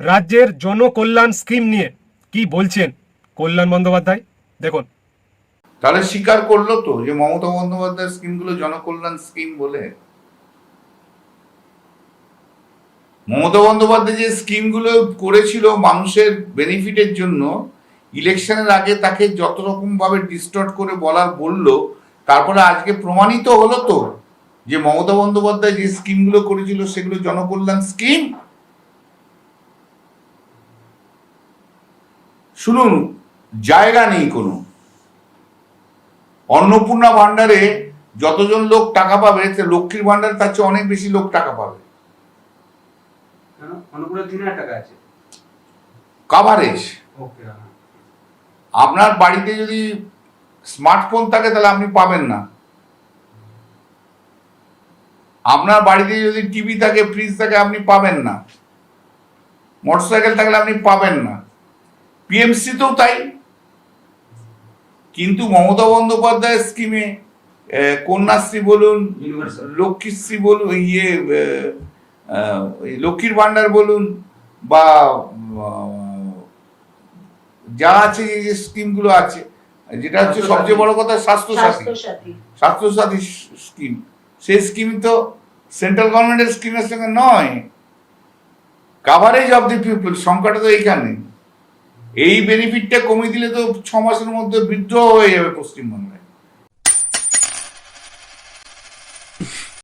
রাজ্যের জনকল্যাণ স্কিম নিয়ে কি বলছেন কল্যাণ বন্দ্যোপাধ্যায়, দেখুন। তাহলে স্বীকার করলো তো যে মমতা বন্দ্যোপাধ্যায়ের স্কিমগুলো জনকল্যাণ স্কিম বলে। মমতা বন্দ্যোপাধ্যায় যে স্কিমগুলো করেছিল মানুষের বেনিফিটের জন্য, ইলেকশনের আগে তাকে যত রকম ভাবে ডিস্টর্ট করে বললো, তারপরে আজকে প্রমাণিত হলো তো যে মমতা বন্দ্যোপাধ্যায় যে স্কিমগুলো করেছিল সেগুলো জনকল্যাণ স্কিম। শুনুন, জায়গা নেই কোনো। অন্নপূর্ণা ভান্ডারে যতজন লোক টাকা পাবে, লক্ষ্মীর ভান্ডারে তার চেয়ে অনেক বেশি লোক টাকা পাবে। কাভারেজ। আপনার বাড়িতে যদি স্মার্টফোন থাকে তাহলে আপনি পাবেন না। আপনার বাড়িতে যদি টিভি থাকে, ফ্রিজ থাকে, আপনি পাবেন না। মোটরসাইকেল থাকলে আপনি পাবেন না। পিএমসিতেও তাই। কিন্তু মমতা বন্দ্যোপাধ্যায়ের স্কিমে কন্যাশ্রী বলুন, লক্ষ্মীশ্রী বলুন, লক্ষ্মীর ভান্ডার বলুন, বা যা আছে যে স্কিমগুলো আছে, যেটা হচ্ছে সবচেয়ে বড় কথা স্বাস্থ্যসাথী স্কিম, সেই স্কিম তো সেন্ট্রাল গভর্নমেন্টের স্কিমের সঙ্গে নয়। কাভারেজ অফ দি পিপল, সংখ্যাটা তো এইখানে। এই বেনিফিটটা কমিয়ে দিলে তো 6 মাসের মধ্যে বিদ্রোহ হয়ে যাবে পশ্চিমবঙ্গে।